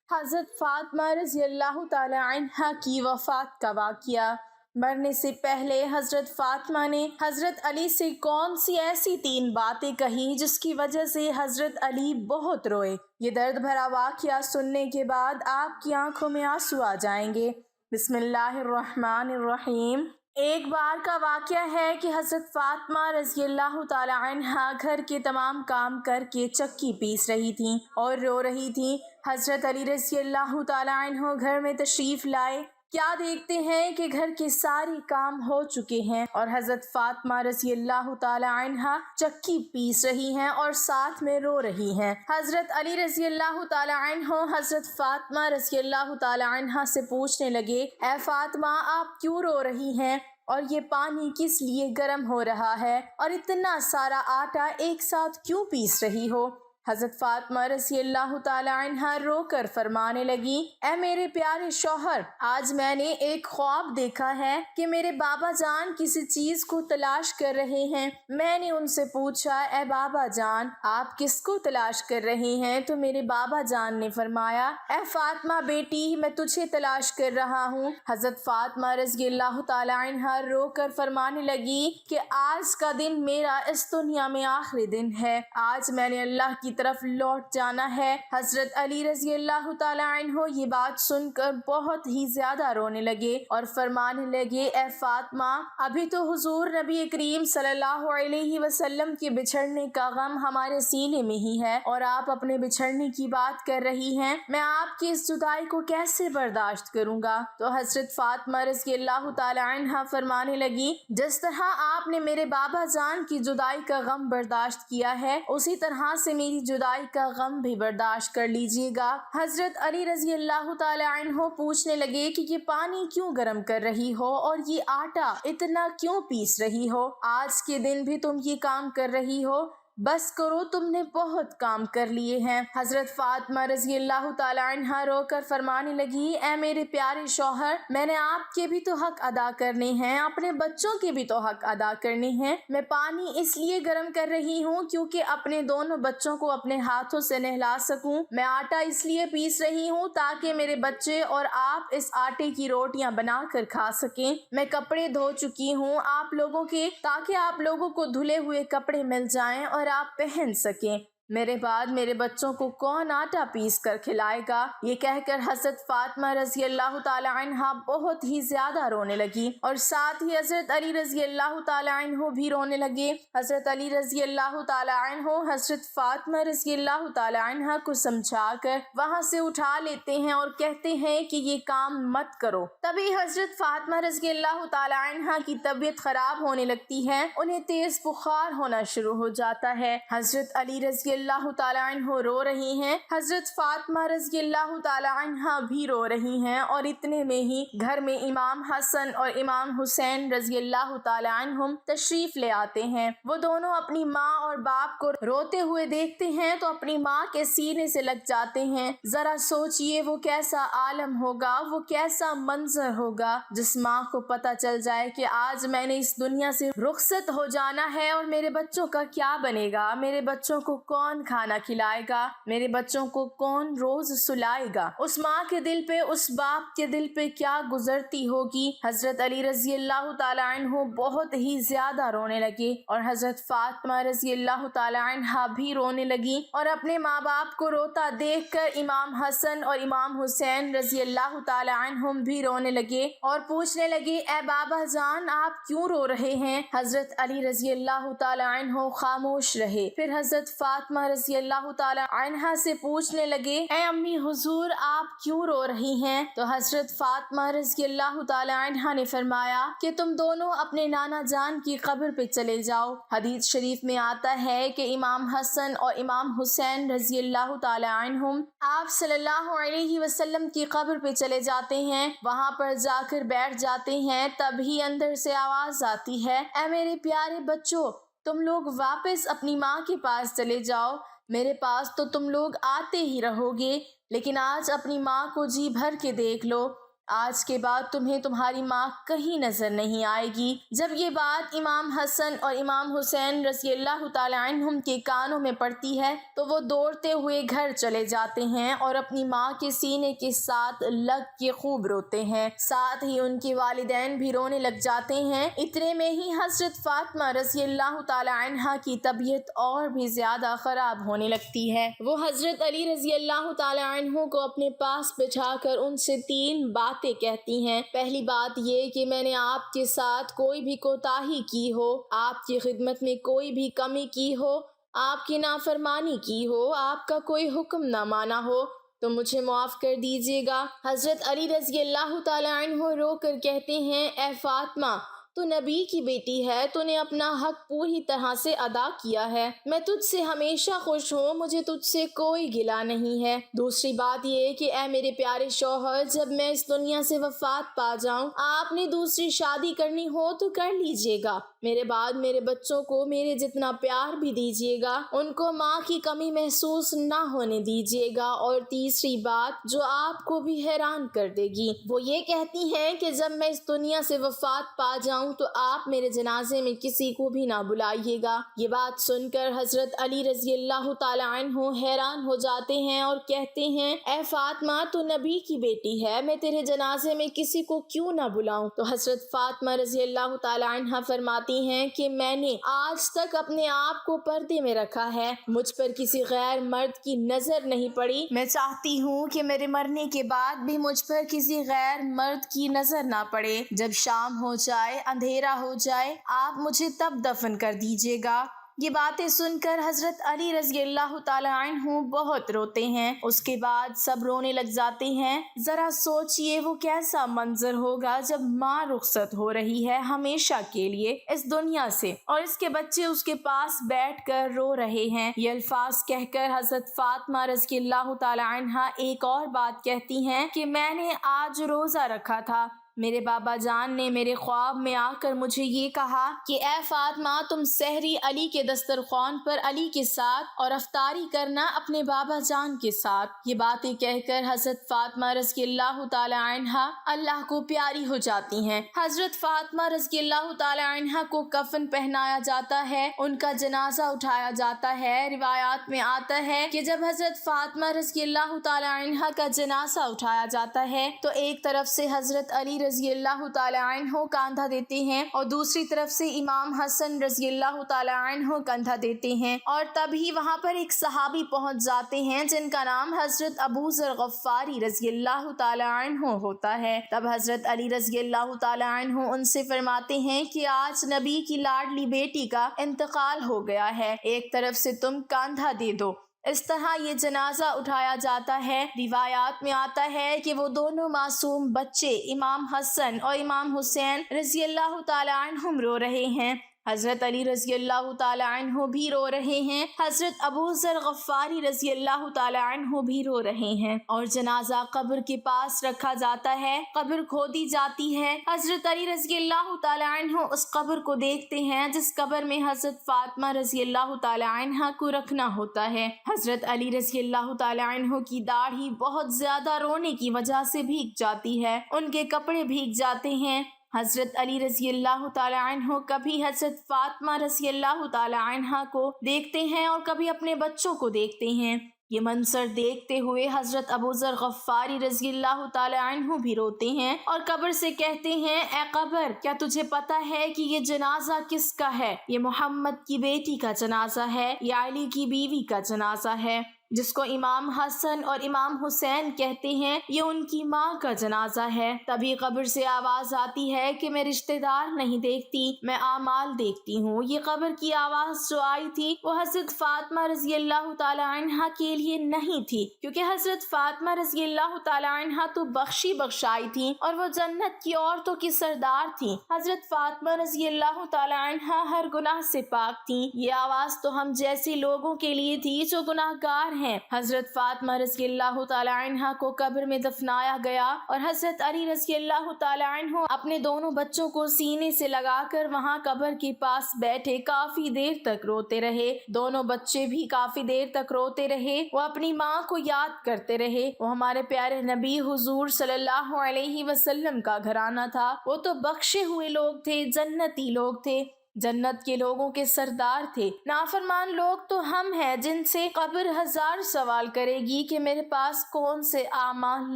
حضرت فاطمہ رضی اللہ تعالی عنہا کی وفات کا واقعہ۔ مرنے سے پہلے حضرت فاطمہ نے حضرت علی سے کون سی ایسی 3 باتیں کہی جس کی وجہ سے حضرت علی بہت روئے؟ یہ درد بھرا واقعہ سننے کے بعد آپ کی آنکھوں میں آنسو آ جائیں گے۔ بسم اللہ الرحمن الرحیم۔ ایک بار کا واقعہ ہے کہ حضرت فاطمہ رضی اللہ تعالی عنہا گھر کے تمام کام کر کے چکی پیس رہی تھیں اور رو رہی تھیں۔ حضرت علی رضی اللہ تعالی عنہ گھر میں تشریف لائے۔ کیا دیکھتے ہیں کہ گھر کے سارے کام ہو چکے ہیں اور حضرت فاطمہ رضی اللہ تعالی عنہا چکی پیس رہی ہیں اور ساتھ میں رو رہی ہیں۔ حضرت علی رضی اللہ تعالی عنہ حضرت فاطمہ رضی اللہ تعالی عنہا سے پوچھنے لگے، اے فاطمہ آپ کیوں رو رہی ہیں اور یہ پانی کس لیے گرم ہو رہا ہے اور اتنا سارا آٹا ایک ساتھ کیوں پیس رہی ہو؟ حضرت فاطمہ رضی اللہ تعالی عنہا رو کر فرمانے لگی، اے میرے پیارے شوہر، آج میں نے ایک خواب دیکھا ہے کہ میرے بابا جان کسی چیز کو تلاش کر رہے ہیں۔ میں نے ان سے پوچھا، اے بابا جان آپ کس کو تلاش کر رہے ہیں؟ تو میرے بابا جان نے فرمایا، اے فاطمہ بیٹی میں تجھے تلاش کر رہا ہوں۔ حضرت فاطمہ رضی اللہ تعالی عنہا رو کر فرمانے لگی کہ آج کا دن میرا اس دنیا میں آخری دن ہے، آج میں نے اللہ کی طرف لوٹ جانا ہے۔ حضرت علی رضی اللہ تعالی عنہ یہ بات سن کر بہت ہی زیادہ رونے لگے اور فرمانے لگے، اے فاطمہ ابھی تو حضور نبی کریم صلی اللہ علیہ وسلم کے بچھڑنے کا غم ہمارے سینے میں ہی ہے اور آپ اپنے بچھڑنے کی بات کر رہی ہیں، میں آپ کی اس جدائی کو کیسے برداشت کروں گا؟ تو حضرت فاطمہ رضی اللہ تعالی عنہا فرمانے لگی، جس طرح آپ نے میرے بابا جان کی جدائی کا غم برداشت کیا ہے اسی طرح سے میری جدائی کا غم بھی برداشت کر لیجیے گا۔ حضرت علی رضی اللہ تعالی عنہ پوچھنے لگے کہ یہ پانی کیوں گرم کر رہی ہو اور یہ آٹا اتنا کیوں پیس رہی ہو؟ آج کے دن بھی تم یہ کام کر رہی ہو؟ بس کرو، تم نے بہت کام کر لیے ہیں۔ حضرت فاطمہ رضی اللہ تعالی عنہا رو کر فرمانے لگی، اے میرے پیارے شوہر، میں نے آپ کے بھی تو حق ادا کرنے ہیں، اپنے بچوں کے بھی تو حق ادا کرنے ہیں۔ میں پانی اس لیے گرم کر رہی ہوں کیونکہ اپنے دونوں بچوں کو اپنے ہاتھوں سے نہلا سکوں۔ میں آٹا اس لیے پیس رہی ہوں تاکہ میرے بچے اور آپ اس آٹے کی روٹیاں بنا کر کھا سکیں۔ میں کپڑے دھو چکی ہوں آپ لوگوں کے تاکہ آپ لوگوں کو دھلے ہوئے کپڑے مل جائیں اور آپ پہن سکیں۔ میرے بعد میرے بچوں کو کون آٹا پیس کر کھلائے گا؟ یہ کہہ کر حضرت فاطمہ رضی اللہ تعالی عنہا بہت ہی زیادہ رونے لگی اور ساتھ ہی حضرت علی رضی اللہ تعالی عنہ بھی رونے لگے۔ حضرت علی رضی اللہ تعالی عنہ حضرت فاطمہ رضی اللہ تعالی عنہا کو سمجھا کر وہاں سے اٹھا لیتے ہیں اور کہتے ہیں کہ یہ کام مت کرو۔ تبھی حضرت فاطمہ رضی اللہ تعالی عنہا کی طبیعت خراب ہونے لگتی ہے، انہیں تیز بخار ہونا شروع ہو جاتا ہے۔ حضرت علی رضی اللہ تعالی عنہ رو رہی ہیں، حضرت فاطمہ رضی اللہ تعالی عنہا بھی رو رہی ہیں اور اتنے میں ہی گھر میں امام حسن اور امام حسین رضی اللہ تعالی عنہم تشریف لے آتے ہیں۔ وہ دونوں اپنی ماں اور باپ کو روتے ہوئے دیکھتے ہیں تو اپنی ماں کے سینے سے لگ جاتے ہیں۔ ذرا سوچئے وہ کیسا عالم ہوگا، وہ کیسا منظر ہوگا جس ماں کو پتہ چل جائے کہ آج میں نے اس دنیا سے رخصت ہو جانا ہے اور میرے بچوں کا کیا بنے گا، میرے بچوں کو کون کھانا کھلائے گا، میرے بچوں کو کون روز سلائے گا۔ اس ماں کے دل پہ، اس باپ کے دل پہ کیا گزرتی ہوگی۔ حضرت علی رضی اللہ تعالی عنہ بہت ہی زیادہ رونے لگے اور حضرت فاطمہ رضی اللہ تعالی عنہا بھی رونے لگی اور اپنے ماں باپ کو روتا دیکھ کر امام حسن اور امام حسین رضی اللہ تعالی عنہم بھی رونے لگے اور پوچھنے لگے، اے بابا جان آپ کیوں رو رہے ہیں؟ حضرت علی رضی اللہ تعالی عنہ خاموش رہے۔ پھر حضرت فاطمہ رضی اللہ تعالی عنہا سے پوچھنے لگے، اے امی حضور آپ کیوں رو رہی ہیں؟ تو حضرت فاطمہ رضی اللہ تعالی عنہا نے فرمایا کہ تم دونوں اپنے نانا جان کی قبر پہ چلے جاؤ۔ حدیث شریف میں آتا ہے کہ امام حسن اور امام حسین رضی اللہ تعالی عنہم آپ صلی اللہ علیہ وسلم کی قبر پہ چلے جاتے ہیں، وہاں پر جا کر بیٹھ جاتے ہیں، تبھی اندر سے آواز آتی ہے، اے میرے پیارے بچوں تم لوگ واپس اپنی ماں کے پاس چلے جاؤ، میرے پاس تو تم لوگ آتے ہی رہو گے، لیکن آج اپنی ماں کو جی بھر کے دیکھ لو۔ آج کے بعد تمہیں تمہاری ماں کہیں نظر نہیں آئے گی۔ جب یہ بات امام حسن اور امام حسین رضی اللہ تعالی عنہم کے کانوں میں پڑتی ہے تو وہ دوڑتے ہوئے گھر چلے جاتے ہیں اور اپنی ماں کے سینے کے ساتھ لگ کے خوب روتے ہیں، ساتھ ہی ان کے والدین بھی رونے لگ جاتے ہیں۔ اتنے میں ہی حضرت فاطمہ رضی اللہ تعالی عنہا کی طبیعت اور بھی زیادہ خراب ہونے لگتی ہے۔ وہ حضرت علی رضی اللہ تعالی عنہ کو اپنے پاس بٹھا کر ان سے 3 باتیں کہتی ہیں۔ پہلی بات یہ کہ میں نے آپ کے ساتھ کوئی بھی کوتاہی کی ہو، آپ کی خدمت میں کوئی بھی کمی کی ہو، آپ کی نافرمانی کی ہو، آپ کا کوئی حکم نہ مانا ہو تو مجھے معاف کر دیجیے گا۔ حضرت علی رضی اللہ تعالی عنہ رو کر کہتے ہیں، اے فاطمہ، تو نبی کی بیٹی ہے، تو نے اپنا حق پوری طرح سے ادا کیا ہے، میں تجھ سے ہمیشہ خوش ہوں، مجھے تجھ سے کوئی گلہ نہیں ہے۔ دوسری بات یہ کہ اے میرے پیارے شوہر، جب میں اس دنیا سے وفات پا جاؤں، آپ نے دوسری شادی کرنی ہو تو کر لیجیے گا، میرے بعد میرے بچوں کو میرے جتنا پیار بھی دیجیے گا، ان کو ماں کی کمی محسوس نہ ہونے دیجیے گا۔ اور تیسری بات جو آپ کو بھی حیران کر دے گی، وہ یہ کہتی ہیں کہ جب میں اس دنیا سے وفات پا جاؤں تو آپ میرے جنازے میں کسی کو بھی نہ بلائیے گا۔ یہ بات سن کر حضرت علی رضی اللہ تعالی عنہ حیران ہو جاتے ہیں اور کہتے ہیں، اے فاطمہ، تو نبی کی بیٹی ہے، میں تیرے جنازے میں کسی کو کیوں نہ بلاؤں؟ تو حضرت فاطمہ رضی اللہ تعالی عنہ فرماتی ہیں کہ میں نے آج تک اپنے آپ کو پردے میں رکھا ہے، مجھ پر کسی غیر مرد کی نظر نہیں پڑی، میں چاہتی ہوں کہ میرے مرنے کے بعد بھی مجھ پر کسی غیر مرد کی نظر نہ پڑے۔ جب شام ہو جائے، اندھیرا ہو جائے، آپ مجھے تب دفن کر دیجیے گا۔ یہ باتیں سن کر حضرت علی رضی اللہ تعالی عنہ بہت روتے ہیں، اس کے بعد سب رونے لگ جاتے ہیں۔ ذرا سوچئے وہ کیسا منظر ہوگا جب ماں رخصت ہو رہی ہے ہمیشہ کے لیے اس دنیا سے، اور اس کے بچے اس کے پاس بیٹھ کر رو رہے ہیں۔ یہ الفاظ کہہ کر حضرت فاطمہ رضی اللہ تعالی عنہا ایک اور بات کہتی ہیں کہ میں نے آج روزہ رکھا تھا، میرے بابا جان نے میرے خواب میں آ کر مجھے یہ کہا کہ اے فاطمہ، تم سحری علی کے دسترخوان پر علی کے ساتھ اور افطاری کرنا اپنے بابا جان کے ساتھ۔ یہ باتیں کہہ کر حضرت فاطمہ رضی اللہ تعالی عنہا اللہ کو پیاری ہو جاتی ہیں۔ حضرت فاطمہ رضی اللہ تعالی عنہا کو کفن پہنایا جاتا ہے، ان کا جنازہ اٹھایا جاتا ہے۔ روایات میں آتا ہے کہ جب حضرت فاطمہ رضی اللہ تعالی عنہا کا جنازہ اٹھایا جاتا ہے تو ایک طرف سے حضرت علی رضی اللہ تعالی عنہ کاندھا دیتے ہیں اور دوسری طرف سے امام حسن رضی اللہ تعالی عنہ کاندھا دیتے ہیں، اور تبھی وہاں پر ایک صحابی پہنچ جاتے ہیں جن کا نام حضرت ابو ذر غفاری رضی اللہ تعالی عنہ ہوتا ہے۔ تب حضرت علی رضی اللہ تعالی عنہ ان سے فرماتے ہیں کہ آج نبی کی لاڈلی بیٹی کا انتقال ہو گیا ہے، ایک طرف سے تم کاندھا دے دو۔ اس طرح یہ جنازہ اٹھایا جاتا ہے۔ روایات میں آتا ہے کہ وہ دونوں معصوم بچے امام حسن اور امام حسین رضی اللہ تعالی عنہم رو رہے ہیں، حضرت علی رضی اللہ تعالی عنہ بھی رو رہے ہیں، حضرت ابو ذر غفاری رضی اللہ تعالی عنہ بھی رو رہے ہیں، اور جنازہ قبر کے پاس رکھا جاتا ہے، قبر کھودی جاتی ہے۔ حضرت علی رضی اللہ تعالی عنہ اس قبر کو دیکھتے ہیں جس قبر میں حضرت فاطمہ رضی اللہ تعالی عنہ کو رکھنا ہوتا ہے۔ حضرت علی رضی اللہ تعالی عنہ کی داڑھی بہت زیادہ رونے کی وجہ سے بھیگ جاتی ہے، ان کے کپڑے بھیگ جاتے ہیں۔ حضرت علی رضی اللہ تعالی عنہ کبھی حضرت فاطمہ رضی اللہ تعالی عنہ کو دیکھتے ہیں اور کبھی اپنے بچوں کو دیکھتے ہیں۔ یہ منظر دیکھتے ہوئے حضرت ابو ذر غفاری رضی اللہ تعالی عنہ بھی روتے ہیں اور قبر سے کہتے ہیں، اے قبر، کیا تجھے پتا ہے کہ یہ جنازہ کس کا ہے؟ یہ محمد کی بیٹی کا جنازہ ہے، یہ علی کی بیوی کا جنازہ ہے، جس کو امام حسن اور امام حسین کہتے ہیں، یہ ان کی ماں کا جنازہ ہے۔ تبھی قبر سے آواز آتی ہے کہ میں رشتہ دار نہیں دیکھتی، میں اعمال دیکھتی ہوں۔ یہ قبر کی آواز جو آئی تھی وہ حضرت فاطمہ رضی اللہ تعالی عنہا کے لیے نہیں تھی، کیونکہ حضرت فاطمہ رضی اللہ تعالی عنہا تو بخشی بخشائی تھی اور وہ جنت کی عورتوں کی سردار تھی۔ حضرت فاطمہ رضی اللہ تعالی عنہا ہر گناہ سے پاک تھی۔ یہ آواز تو ہم جیسے لوگوں کے لیے تھی جو گناہگار ہیں ہیں۔ حضرت فاطمہ رضی اللہ تعالی عنہ کو قبر میں دفنایا گیا اور حضرت علی رضی اللہ تعالی عنہ اپنے دونوں بچوں کو سینے سے لگا کر وہاں قبر کے پاس بیٹھے کافی دیر تک روتے رہے۔ دونوں بچے بھی کافی دیر تک روتے رہے، وہ اپنی ماں کو یاد کرتے رہے۔ وہ ہمارے پیارے نبی حضور صلی اللہ علیہ وسلم کا گھرانہ تھا، وہ تو بخشے ہوئے لوگ تھے، جنتی لوگ تھے، جنت کے لوگوں کے سردار تھے۔ نافرمان لوگ تو ہم ہیں جن سے قبر ہزار سوال کرے گی کہ میرے پاس کون سے اعمال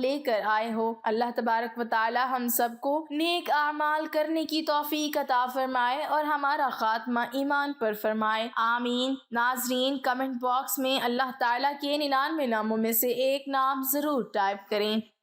لے کر آئے ہو۔ اللہ تبارک و تعالی ہم سب کو نیک اعمال کرنے کی توفیق عطا فرمائے اور ہمارا خاتمہ ایمان پر فرمائے، آمین۔ ناظرین، کمنٹ باکس میں اللہ تعالیٰ کے 99 ناموں میں سے ایک نام ضرور ٹائپ کریں۔